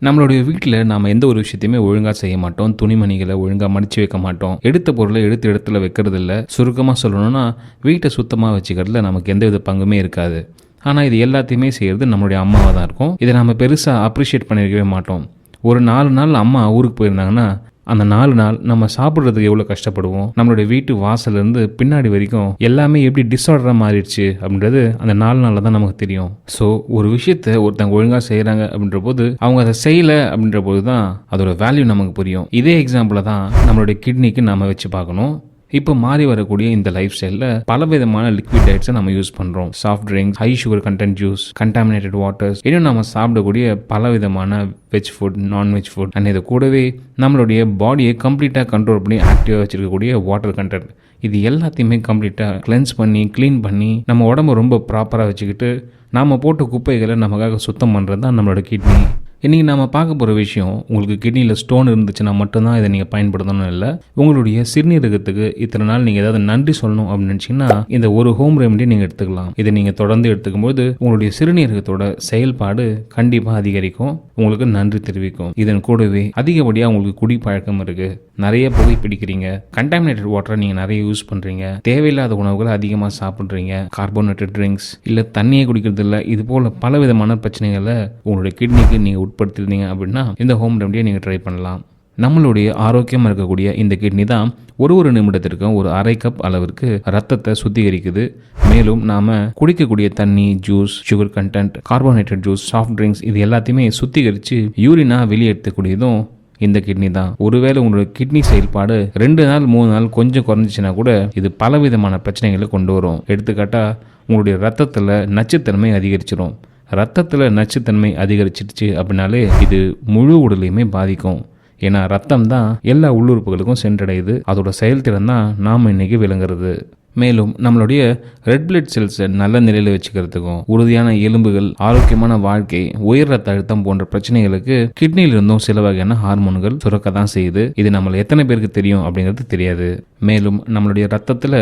நம்மளுடைய வீட்டில் நாம் எந்த ஒரு விஷயத்தையுமே ஒழுங்காக செய்ய மாட்டோம். துணிமணிகளை ஒழுங்காக மடித்து வைக்க மாட்டோம். எடுத்த பொருளை எடுத்த இடத்துல வைக்கிறது இல்லை. சுருக்கமாக சொல்லணும்னா வீட்டை சுத்தமாக வச்சுக்கிறதுல நமக்கு எந்தவித பங்குமே இருக்காது. ஆனால் இது எல்லாத்தையுமே செய்கிறது நம்மளுடைய அம்மாவாக தான் இருக்கும். இதை நம்ம பெருசாக அப்ரிஷியேட் பண்ணியிருக்கவே மாட்டோம். ஒரு 4 நாள் அம்மா ஊருக்கு போயிருந்தாங்கன்னா அந்த 4 நாள் நம்ம சாப்பிட்றதுக்கு எவ்வளோ கஷ்டப்படுவோம். நம்மளுடைய வீட்டு வாசல்லேருந்து பின்னாடி வரைக்கும் எல்லாமே எப்படி டிஸார்டராக மாறிடுச்சு அப்படின்றது அந்த 4 நாளில் தான் நமக்கு தெரியும். ஸோ ஒரு விஷயத்தை ஒருத்தங்க ஒழுங்காக செய்கிறாங்க அப்படின்ற போது அவங்க அதை செய்யலை அப்படின்ற போது தான் அதோட வேல்யூ நமக்கு புரியும். இதே எக்ஸாம்பிளை தான் நம்மளுடைய கிட்னிக்கு நம்ம வச்சு பார்க்கணும். இப்போ மாறி வரக்கூடிய இந்த லைஃப் ஸ்டைலில் பல விதமான லிக்விட் டயட்ஸை நம்ம யூஸ் பண்ணுறோம். Soft drinks, high sugar content juice, contaminated waters, இன்னும் நம்ம சாப்பிடக்கூடிய பல விதமான veg food, non veg food and இது கூடவே நம்மளுடைய பாடியை கம்ப்ளீட்டாக கண்ட்ரோல் பண்ணி ஆக்டிவாக வச்சுருக்கக்கூடிய வாட்டர் கண்டென்ட், இது எல்லாத்தையுமே கம்ப்ளீட்டாக கிளென்ஸ் பண்ணி க்ளீன் பண்ணி நம்ம உடம்பு ரொம்ப ப்ராப்பராக வச்சுக்கிட்டு நாம் போட்ட குப்பைகளை நமக்காக சுத்தம் பண்ணுறது தான் நம்மளோட கிட்னி. இன்றைக்கி நம்ம பார்க்க போகிற விஷயம், உங்களுக்கு கிட்னியில் ஸ்டோன் இருந்துச்சுன்னா மட்டும்தான் இதை நீங்கள் பயன்படுத்தணும் இல்லை. உங்களுடைய சிறுநீரகத்துக்கு இத்தனை நாள் நீங்கள் ஏதாவது நன்றி சொல்லணும் அப்படின்னு நினச்சிங்கன்னா இந்த ஒரு ஹோம் ரெமெடி நீங்கள் எடுத்துக்கலாம். இதை நீங்கள் தொடர்ந்து எடுத்துக்கும் போது உங்களுடைய சிறுநீரகத்தோட செயல்பாடு கண்டிப்பாக அதிகரிக்கும், உங்களுக்கு நன்றி தெரிவிக்கும். இதன் கூடவே அதிகப்படியாக உங்களுக்கு குடி பழக்கம் இருக்குது, நிறைய புகை பிடிக்கிறீங்க, கண்டாமினேட்டட் வாட்டரை நீங்கள் நிறைய யூஸ் பண்ணுறீங்க, தேவையில்லாத உணவுகளை அதிகமாக சாப்பிட்றீங்க, கார்போனேட்டட் ட்ரிங்க்ஸ் இல்லை தண்ணியை குடிக்கிறது இல்லை, இது போல் பல விதமான பிரச்சனைகளை உங்களுடைய கிட்னிக்கு நீங்கள் உட்படுத்திருந்தீங்க அப்படின்னா இந்த ஹோம் ரெமடியை நீங்கள் ட்ரை பண்ணலாம். நம்மளுடைய ஆரோக்கியமாக இருக்கக்கூடிய இந்த கிட்னி தான் ஒரு நிமிடத்திற்கு ஒரு 1/2 கப் அளவிற்கு ரத்தத்தை சுத்திகரிக்குது. மேலும் நாம் குடிக்கக்கூடிய தண்ணி, juice, sugar content, carbonated juice, soft drinks, இது எல்லாத்தையுமே சுத்திகரித்து யூரினாக வெளியெடுத்துக்கூடியதும் இந்த கிட்னி தான். ஒருவேளை உங்களோட கிட்னி செயல்பாடு 2 நாள் 3 நாள் கொஞ்சம் குறைஞ்சிச்சுன்னா கூட இது பலவிதமான பிரச்சனைகளை கொண்டு வரும். எடுத்துக்காட்டா உங்களுடைய ரத்தத்தில் நச்சுத்தன்மை அதிகரிச்சிடும். ரத்தத்தில் நச்சுத்தன்மை அதிகரிச்சிடுச்சு அப்படின்னாலே இது முழு உடலையுமே பாதிக்கும். ஏன்னா ரத்தம் தான் எல்லா உள்ளுறுப்புகளுக்கும் சென்றடையுது. அதோட செயல்திறன் தான் நாம் இன்னைக்கு விளங்குறது. மேலும் நம்மளுடைய ரெட் பிளட் செல்ஸை நல்ல நிலையில் வச்சுக்கிறதுக்கும், உறுதியான எலும்புகள், ஆரோக்கியமான வாழ்க்கை, உயர் ரத்த அழுத்தம் போன்ற பிரச்சனைகளுக்கு கிட்னியில் இருந்தும் சில வகையான ஹார்மோன்கள் சுரக்க தான் செய்யுது. இது நம்மள எத்தனை பேருக்கு தெரியும் அப்படிங்கிறது தெரியாது. மேலும் நம்மளுடைய ரத்தத்தில்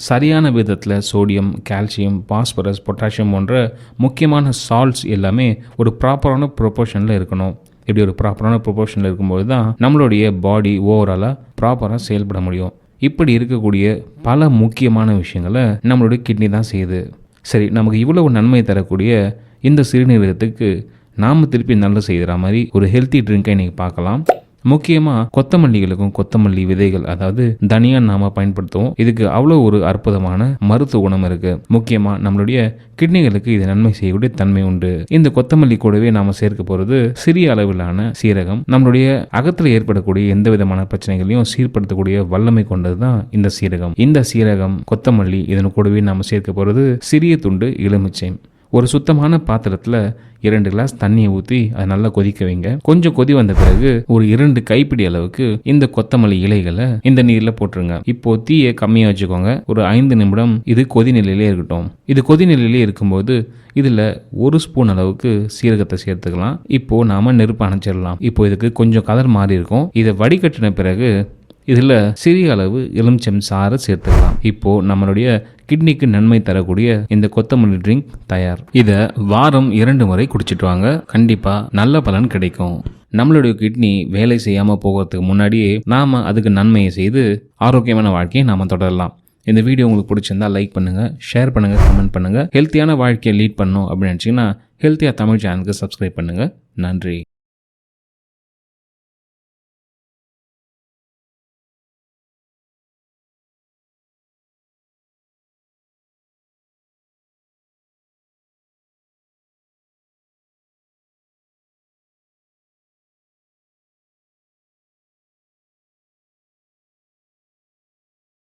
சரியான விதத்தில் சோடியம், கால்சியம், பாஸ்பரஸ், பொட்டாசியம் போன்ற முக்கியமான சால்ட்ஸ் எல்லாமே ஒரு ப்ராப்பரான ப்ரொபோர்ஷனில் இருக்கணும். இப்படி ஒரு ப்ராப்பரான ப்ரொபோர்ஷனில் இருக்கும்போது தான் நம்மளுடைய பாடி ஓவராலாக ப்ராப்பராக செயல்பட முடியும். இப்படி இருக்கக்கூடிய பல முக்கியமான விஷயங்களை நம்மளுடைய கிட்னி தான் செய்யுது. சரி, நமக்கு இவ்வளவு நன்மை தரக்கூடிய இந்த சிறுநீரகத்துக்கு நாம் திருப்பி நல்ல செய்கிற மாதிரி ஒரு ஹெல்த்தி ட்ரிங்கை இன்றைக்கி பார்க்கலாம். முக்கியமாக கொத்தமல்லிகளுக்கும் கொத்தமல்லி விதைகள், அதாவது தனியாக நாம் பயன்படுத்துவோம். இதுக்கு அவ்வளோ ஒரு அற்புதமான மருத்துவ குணம் இருக்குது. முக்கியமாக நம்மளுடைய கிட்னிகளுக்கு இது நன்மை செய்யக்கூடிய தன்மை உண்டு. இந்த கொத்தமல்லி கூடவே நாம் சேர்க்க போகிறது சிறிய அளவிலான சீரகம். நம்மளுடைய அகத்தில் ஏற்படக்கூடிய எந்த விதமான பிரச்சனைகளையும் சீர்படுத்தக்கூடிய வல்லமை கொண்டது தான் இந்த சீரகம். இந்த சீரகம், கொத்தமல்லி, இதன் கூடவே நாம் சேர்க்க போகிறது சிறிய துண்டு எலுமிச்சை. ஒரு சுத்தமான பாத்திரத்தில் 2 கிளாஸ் தண்ணியை ஊற்றி அதை நல்லா கொதிக்க வைங்க. கொஞ்சம் கொதி வந்த பிறகு ஒரு 2 கைப்பிடி அளவுக்கு இந்த கொத்தமல்லி இலைகளை இந்த நீரில் போட்டுருங்க. இப்போ தீயை கம்மியாக வச்சுக்கோங்க. ஒரு 5 நிமிடம் இது கொதிநிலையிலே இருக்கட்டும். இது கொதிநிலையிலே இருக்கும்போது இதில் 1 ஸ்பூன் அளவுக்கு சீரகத்தை சேர்த்துக்கலாம். இப்போ நாம நெருப்பு அணைச்சிடலாம். இப்போ இதுக்கு கொஞ்சம் கலர் மாறி இருக்கும். இதை வடிகட்டின பிறகு இதில் சிறிய அளவு எலுமிச்சம் சாறு சேர்த்துக்கலாம். இப்போ நம்மளுடைய கிட்னிக்கு நன்மை தரக்கூடிய இந்த கொத்தமல்லி ட்ரிங்க் தயார். இதை வாரம் 2 முறை குடிச்சிட்டு வாங்க, கண்டிப்பாக நல்ல பலன் கிடைக்கும். நம்மளுடைய கிட்னி வேலை செய்யாமல் போகிறதுக்கு முன்னாடியே நாம் அதுக்கு நன்மையை செய்து ஆரோக்கியமான வாழ்க்கையை நாம் தொடரலாம். இந்த வீடியோ உங்களுக்கு பிடிச்சிருந்தா லைக் பண்ணுங்கள், ஷேர் பண்ணுங்கள், கமெண்ட் பண்ணுங்கள். ஹெல்த்தியான வாழ்க்கையை லீட் பண்ணணும் அப்படின்னு நினச்சிங்கன்னா ஹெல்த்தியாக தமிழ் சேனலுக்கு சப்ஸ்கிரைப் பண்ணுங்கள். நன்றி.